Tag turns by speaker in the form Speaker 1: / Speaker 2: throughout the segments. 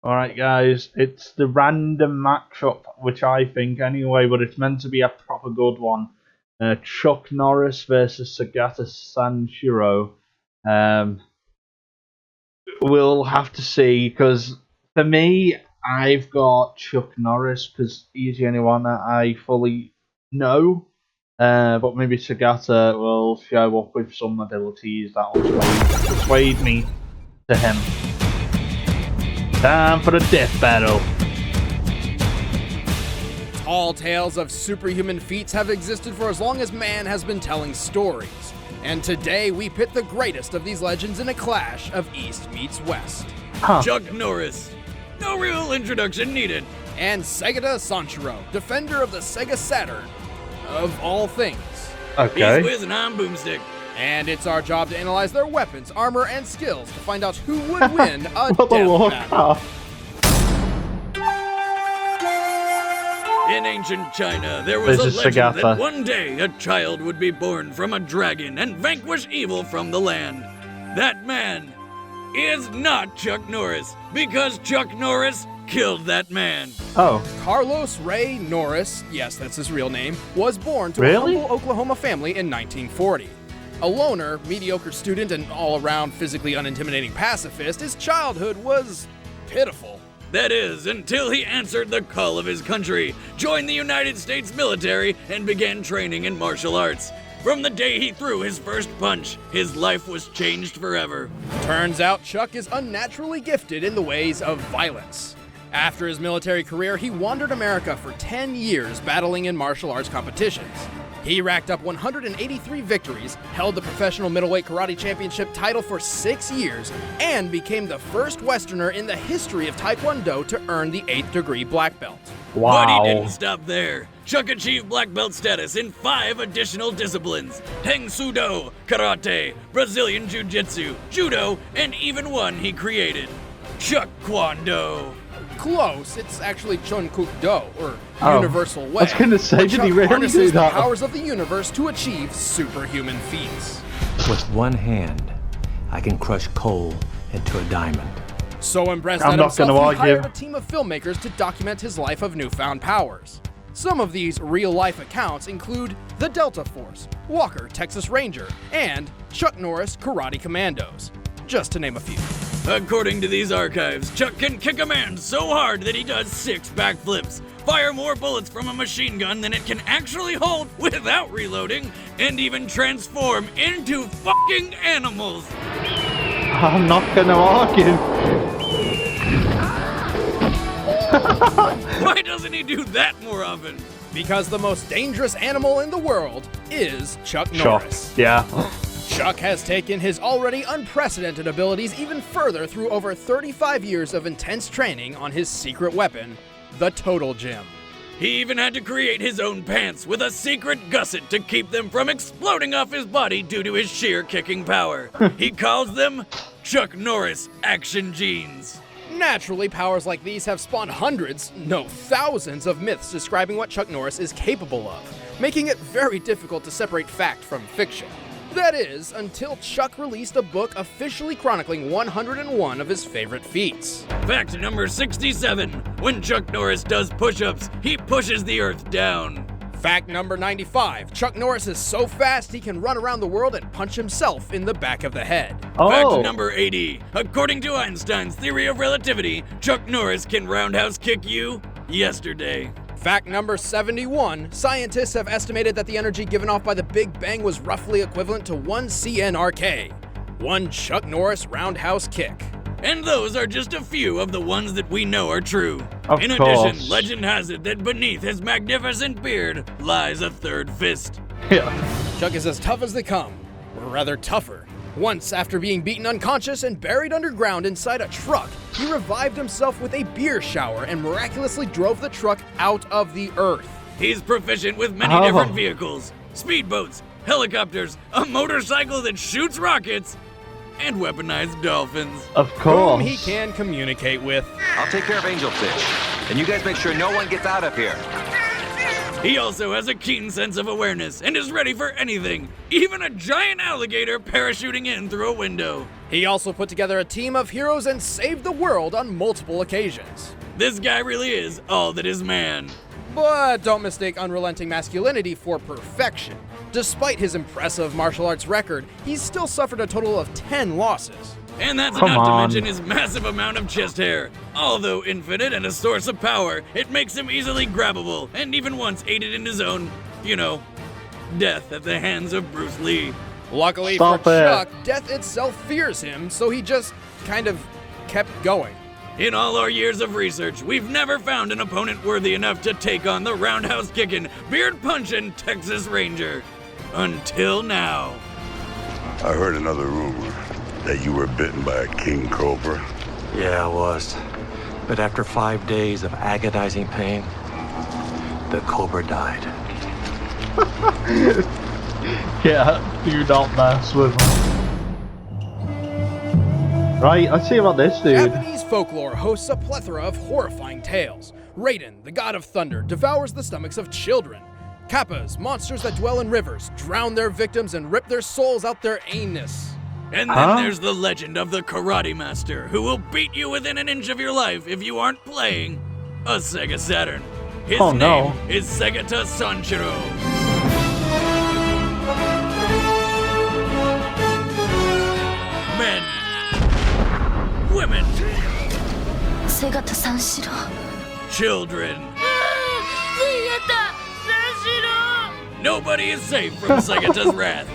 Speaker 1: Alright, guys, it's the random matchup, which I think anyway, but it's meant to be a proper good one. Chuck Norris versus Segata Sanshiro. We'll have to see, because for me, I've got Chuck Norris, because he's the only one that I fully know. But maybe Segata will show up with some abilities that will persuade me to him. Time for the death battle.
Speaker 2: Tall tales of superhuman feats have existed for as long as man has been telling stories. And today we pit the greatest of these legends in a clash of East meets West.
Speaker 3: Chuck Norris. No real introduction needed.
Speaker 2: And Segata Sanshiro, defender of the Sega Saturn. Of all things.
Speaker 1: Okay.
Speaker 3: He's Wiz and I'm Boomstick.
Speaker 2: And it's our job to analyze their weapons, armor, and skills to find out who would win a
Speaker 1: What the
Speaker 2: death battle.
Speaker 3: In ancient China, there was
Speaker 1: This
Speaker 3: a
Speaker 1: is
Speaker 3: legend
Speaker 1: Segata.
Speaker 3: that one day a child would be born from a dragon and vanquish evil from the land. That man is not Chuck Norris, because Chuck Norris killed that man.
Speaker 1: Oh.
Speaker 2: Carlos Ray Norris, yes, that's his real name, was born to
Speaker 1: Really?
Speaker 2: a humble Oklahoma family in 1940. A loner, mediocre student, and all-around physically unintimidating pacifist, his childhood was pitiful.
Speaker 3: That is, until he answered the call of his country, joined the United States military, and began training in martial arts. From the day he threw his first punch, his life was changed forever.
Speaker 2: Turns out Chuck is unnaturally gifted in the ways of violence. After his military career, he wandered America for 10 years battling in martial arts competitions. He racked up 183 victories, held the professional middleweight karate championship title for 6 years, and became the first Westerner in the history of Taekwondo to earn the 8th degree black belt.
Speaker 1: Wow.
Speaker 3: But he didn't stop there. Chuck achieved black belt status in 5 additional disciplines: Tang Sudo, Karate, Brazilian Jiu-Jitsu, Judo, and even one he created, Chuck Kwon-Do.
Speaker 2: Close, it's actually Chun Kuk Do, or
Speaker 1: Oh.
Speaker 2: Universal Way.
Speaker 1: I was gonna say,
Speaker 2: where
Speaker 1: did
Speaker 2: Chuck
Speaker 1: he really
Speaker 2: harnesses
Speaker 1: do that?
Speaker 2: the powers of the universe to achieve superhuman feats.
Speaker 4: With one hand, I can crush coal into a diamond.
Speaker 2: So impressed
Speaker 1: I'm
Speaker 2: at
Speaker 1: not
Speaker 2: himself,
Speaker 1: gonna
Speaker 2: he
Speaker 1: argue.
Speaker 2: hired a team of filmmakers to document his life of newfound powers. Some of these real-life accounts include the Delta Force, Walker Texas Ranger, and Chuck Norris Karate Commandos, just to name a few.
Speaker 3: According to these archives, Chuck can kick a man so hard that he does 6 backflips, fire more bullets from a machine gun than it can actually hold without reloading, and even transform into fucking animals.
Speaker 1: I'm not gonna argue.
Speaker 3: Why doesn't he do that more often?
Speaker 2: Because the most dangerous animal in the world is Chuck
Speaker 1: Chuck.
Speaker 2: Norris.
Speaker 1: Yeah.
Speaker 2: Chuck has taken his already unprecedented abilities even further through over 35 years of intense training on his secret weapon, the Total Gem.
Speaker 3: He even had to create his own pants with a secret gusset to keep them from exploding off his body due to his sheer kicking power. He calls them Chuck Norris Action Jeans.
Speaker 2: Naturally, powers like these have spawned hundreds, no thousands of myths describing what Chuck Norris is capable of, making it very difficult to separate fact from fiction. That is, until Chuck released a book officially chronicling 101 of his favorite feats.
Speaker 3: Fact number 67. When Chuck Norris does push-ups, he pushes the earth down.
Speaker 2: Fact number 95. Chuck Norris is so fast he can run around the world and punch himself in the back of the head.
Speaker 1: Oh.
Speaker 3: Fact number 80. According to Einstein's theory of relativity, Chuck Norris can roundhouse kick you yesterday.
Speaker 2: Fact number 71. Scientists have estimated that the energy given off by the Big Bang was roughly equivalent to 1 CNRK. 1 Chuck Norris roundhouse kick.
Speaker 3: And those are just a few of the ones that we know are true.
Speaker 1: Of
Speaker 3: In
Speaker 1: course.
Speaker 3: addition, legend has it that beneath his magnificent beard lies a third fist.
Speaker 1: Yeah.
Speaker 2: Chuck is as tough as they come, or rather tougher. Once, after being beaten unconscious and buried underground inside a truck, he revived himself with a beer shower and miraculously drove the truck out of the earth.
Speaker 3: He's proficient with many
Speaker 1: Oh.
Speaker 3: different vehicles: speedboats, helicopters, a motorcycle that shoots rockets, and weaponized dolphins.
Speaker 1: Of
Speaker 2: Whom
Speaker 1: course.
Speaker 2: he can communicate with.
Speaker 5: I'll take care of Angelfish. And you guys make sure no one gets out of here.
Speaker 3: He also has a keen sense of awareness and is ready for anything, even a giant alligator parachuting in through a window.
Speaker 2: He also put together a team of heroes and saved the world on multiple occasions.
Speaker 3: This guy really is all that is man.
Speaker 2: But don't mistake unrelenting masculinity for perfection. Despite his impressive martial arts record, he's still suffered a total of 10 losses.
Speaker 3: And that's
Speaker 1: Come
Speaker 3: not to
Speaker 1: on.
Speaker 3: mention his massive amount of chest hair. Although infinite and a source of power, it makes him easily grabbable, and even once aided in his own, death at the hands of Bruce Lee.
Speaker 2: Luckily
Speaker 1: Stop
Speaker 2: for
Speaker 1: it.
Speaker 2: Chuck, death itself fears him, so he just kind of kept going.
Speaker 3: In all our years of research, we've never found an opponent worthy enough to take on the roundhouse kicking, beard punching Texas Ranger. Until now.
Speaker 6: I heard another rumor that you were bitten by a king cobra.
Speaker 4: Yeah, I was. But after 5 days of agonizing pain, the cobra died.
Speaker 1: Yeah, do not mess with him. Right, let's see about this dude.
Speaker 2: Japanese folklore hosts a plethora of horrifying tales. Raiden, the god of thunder, devours the stomachs of children. Kappas, monsters that dwell in rivers, drown their victims and rip their souls out their anus.
Speaker 3: And then there's the legend of the Karate Master, who will beat you within an inch of your life if you aren't playing a Sega Saturn. His
Speaker 1: Oh,
Speaker 3: name
Speaker 1: no.
Speaker 3: is Segata Sanshiro. Men, women,
Speaker 7: Segata Sanshiro.
Speaker 3: children. Nobody is safe from Segata's wrath.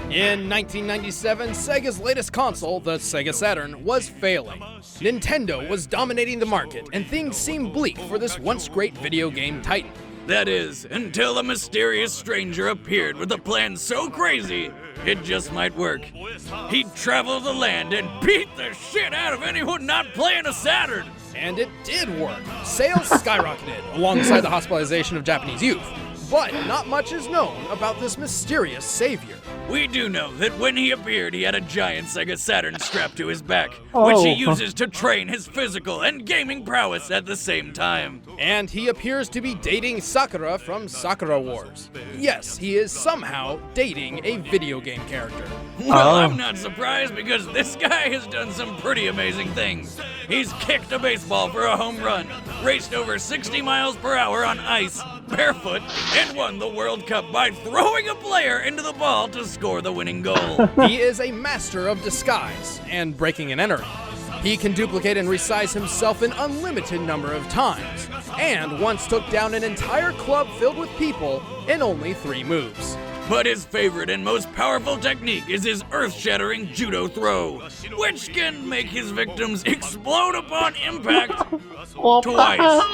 Speaker 2: In 1997, Sega's latest console, the Sega Saturn, was failing. Nintendo was dominating the market, and things seemed bleak for this once great video game titan.
Speaker 3: That is, until a mysterious stranger appeared with a plan so crazy, it just might work. He'd travel the land and beat the shit out of anyone not playing a Saturn.
Speaker 2: And it did work. Sales skyrocketed, alongside the hospitalization of Japanese youth. But not much is known about this mysterious savior.
Speaker 3: We do know that when he appeared, he had a giant Sega Saturn strapped to his back, which he uses to train his physical and gaming prowess at the same time.
Speaker 2: And he appears to be dating Sakura from Sakura Wars. Yes, he is somehow dating a video game character.
Speaker 3: Well, I'm not surprised because this guy has done some pretty amazing things. He's kicked a baseball for a home run, raced over 60 miles per hour on ice, barefoot, and won the World Cup by throwing a player into the ball to score the winning goal.
Speaker 2: He is a master of disguise and breaking and entering. He can duplicate and resize himself an unlimited number of times, and once took down an entire club filled with people in only 3 moves.
Speaker 3: But his favorite and most powerful technique is his earth-shattering judo throw, which can make his victims explode upon impact twice.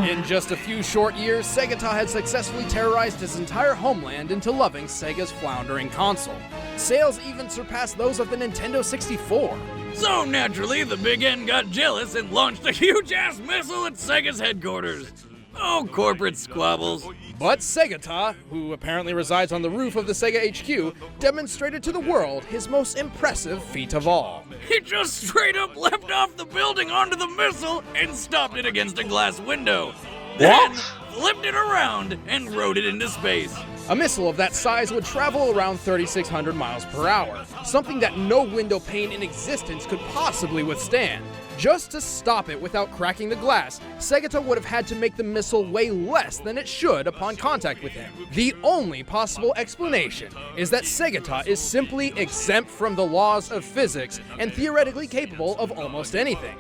Speaker 2: In just a few short years, Segata had successfully terrorized his entire homeland into loving Sega's floundering console. Sales even surpassed those of the Nintendo 64.
Speaker 3: So naturally, the Big N got jealous and launched a huge-ass missile at Sega's headquarters. Oh, corporate squabbles.
Speaker 2: But Segata, who apparently resides on the roof of the Sega HQ, demonstrated to the world his most impressive feat of all.
Speaker 3: He just straight up leapt off the building onto the missile and stopped it against a glass window. Then flipped it around and rode it into space.
Speaker 2: A missile of that size would travel around 3,600 miles per hour, something that no window pane in existence could possibly withstand. Just to stop it without cracking the glass, Segata would have had to make the missile weigh less than it should upon contact with him. The only possible explanation is that Segata is simply exempt from the laws of physics and theoretically capable of almost anything,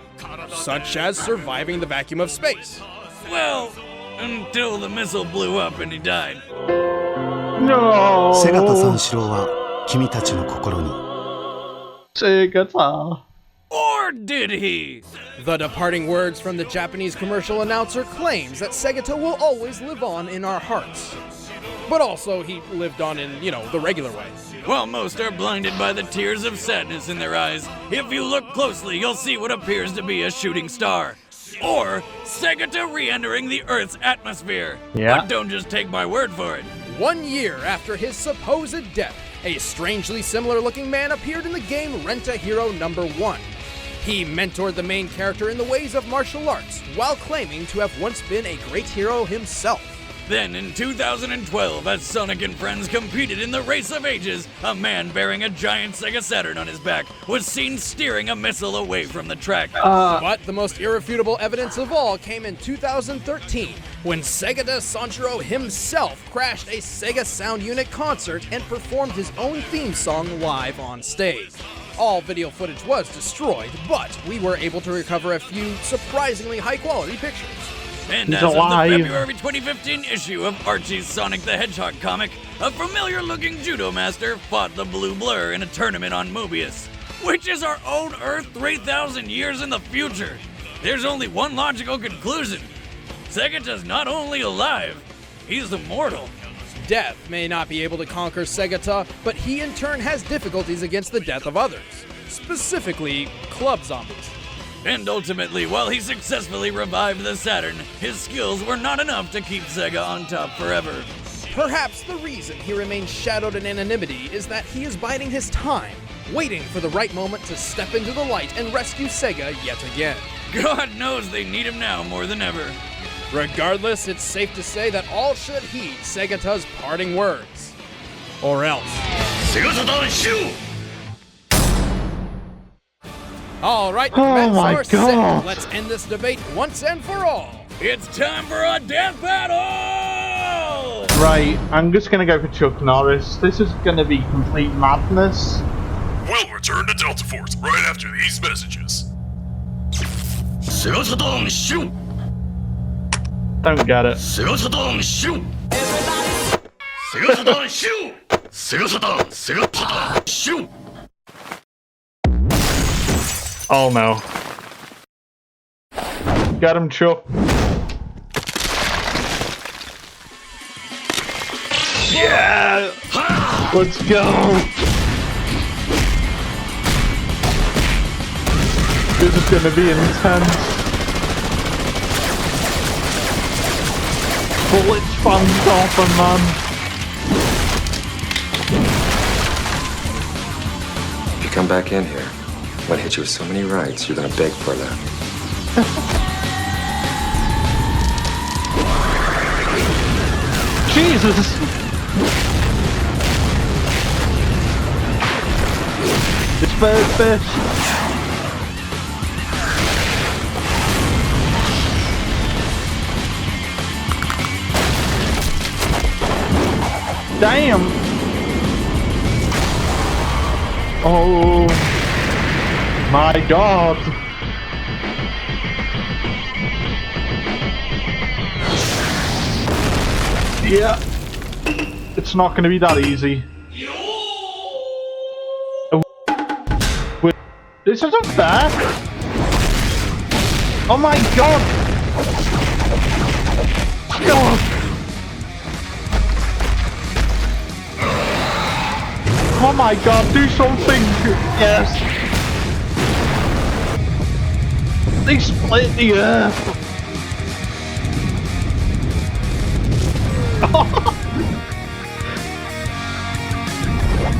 Speaker 2: such as surviving the vacuum of space.
Speaker 3: Well, until the missile blew up and he died.
Speaker 1: No.
Speaker 8: 瀬形三四郎は君たちの心に
Speaker 1: Segata.
Speaker 3: Or did he?
Speaker 2: The departing words from the Japanese commercial announcer claims that Segata will always live on in our hearts. But also, he lived on in, the regular way.
Speaker 3: While most are blinded by the tears of sadness in their eyes, if you look closely, you'll see what appears to be a shooting star. Or Segata re-entering the Earth's atmosphere.
Speaker 1: Yeah.
Speaker 3: But don't just take my word for it.
Speaker 2: 1 year after his supposed death, a strangely similar-looking man appeared in the game Rent-A-Hero number 1. He mentored the main character in the ways of martial arts, while claiming to have once been a great hero himself.
Speaker 3: Then in 2012, as Sonic and friends competed in the Race of Ages, a man bearing a giant Sega Saturn on his back was seen steering a missile away from the track.
Speaker 2: But the most irrefutable evidence of all came in 2013, when Segata Sanshiro himself crashed a Sega Sound Unit concert and performed his own theme song live on stage. All video footage was destroyed, but we were able to recover a few surprisingly high-quality pictures.
Speaker 3: And
Speaker 1: He's
Speaker 3: as of the
Speaker 1: alive.
Speaker 3: February 2015 issue of Archie's Sonic the Hedgehog comic, a familiar-looking judo master fought the Blue Blur in a tournament on Mobius, which is our own Earth 3,000 years in the future. There's only one logical conclusion. Segata's not only alive, he's immortal.
Speaker 2: Death may not be able to conquer Segata, but he in turn has difficulties against the death of others, specifically club zombies.
Speaker 3: And ultimately, while he successfully revived the Saturn, his skills were not enough to keep Sega on top forever.
Speaker 2: Perhaps the reason he remains shadowed in anonymity is that he is biding his time, waiting for the right moment to step into the light and rescue Sega yet again.
Speaker 3: God knows they need him now more than ever.
Speaker 2: Regardless, it's safe to say that all should heed Segata's parting words. Or else.
Speaker 6: Segata Sanshiro!
Speaker 2: All right,
Speaker 1: Oh
Speaker 2: bets
Speaker 1: my
Speaker 2: are set.
Speaker 1: God.
Speaker 2: Let's end this debate once and for all.
Speaker 3: It's time for a death battle!
Speaker 1: Right, I'm just gonna go for Chuck Norris. This is gonna be complete madness.
Speaker 9: We'll return to Delta Force right after these messages.
Speaker 6: Segata Sanshiro!
Speaker 1: Don't get it.
Speaker 6: Segata Sanshiro! Segata Sanshiro! Segata Sanshiro!
Speaker 1: Oh no. Get him, Chuck. Yeah! Let's go! This is gonna be intense. Bullets bounced off him, man.
Speaker 10: If you come back in here, I'm gonna hit you with so many rights, you're gonna beg for that.
Speaker 1: Jesus! It's bird fish. Damn! Oh my God! Yeah, it's not going to be that easy. Wait, this isn't fair. Oh my God! God! Oh my God! Do something! Yes. They split the earth.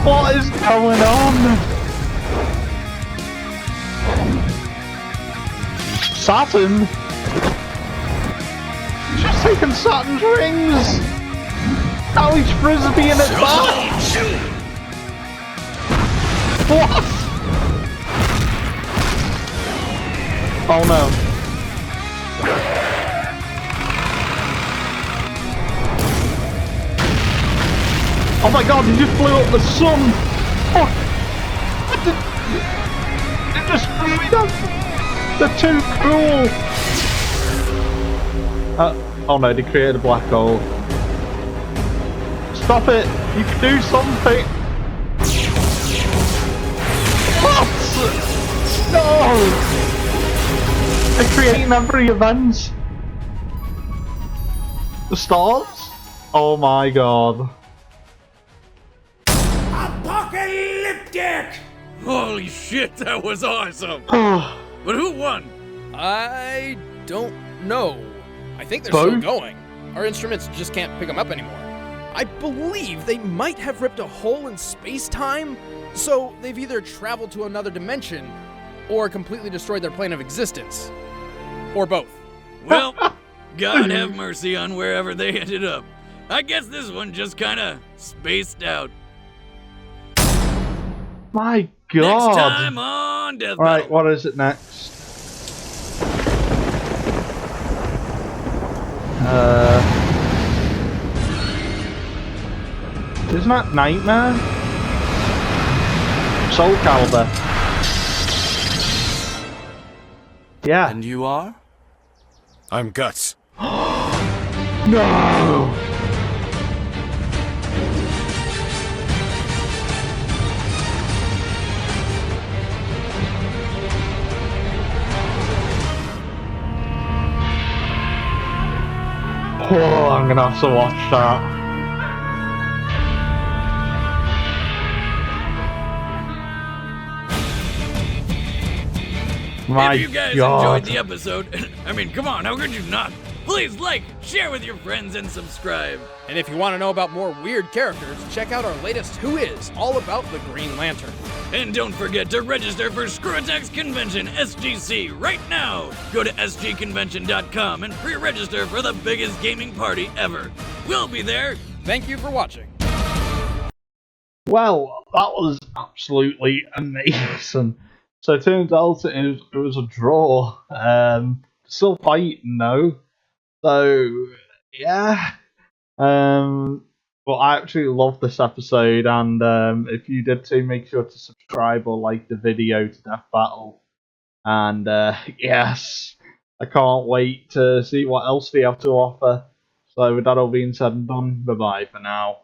Speaker 1: What is going on? Saturn? Just taking Saturn's rings! Now he's frisbeeing it back! What? Oh no. Oh my God, he just blew up the sun! Oh! It just blew me up! They're too cool! Oh no, they created a black hole. Stop it! You can do something! What? No! They're creating every event! The stars? Oh my God.
Speaker 3: Apocalyptic! Holy shit, that was awesome! But who won?
Speaker 2: I don't know. I think they're
Speaker 1: Bo?
Speaker 2: still going. Our instruments just can't pick them up anymore. I believe they might have ripped a hole in space-time, so they've either traveled to another dimension or completely destroyed their plane of existence. Or both.
Speaker 3: Well, God have mercy on wherever they ended up. I guess this one just kinda spaced out.
Speaker 1: My God.
Speaker 3: Next time on Death
Speaker 1: Right,
Speaker 3: Battle.
Speaker 1: what is it next? Isn't that Nightmare? Soul Calibur. Yeah.
Speaker 11: And you are?
Speaker 9: I'm Guts.
Speaker 1: No! Oh, I'm gonna have to watch that. My
Speaker 3: if you guys
Speaker 1: God.
Speaker 3: enjoyed the episode, I mean, come on, how could you not? Please like, share with your friends, and subscribe.
Speaker 2: And if you want to know about more weird characters, check out our latest Who Is, all about the Green Lantern.
Speaker 3: And don't forget to register for Screw Attack's convention, SGC, right now. Go to sgconvention.com and pre-register for the biggest gaming party ever. We'll be there.
Speaker 2: Thank you for watching.
Speaker 1: Well, that was absolutely amazing. So it turns out it was a draw. Still fighting though. So yeah. But I actually loved this episode, and if you did too, make sure to subscribe or like the video to Death Battle. And yes, I can't wait to see what else they have to offer. So with that all being said and done, bye bye for now.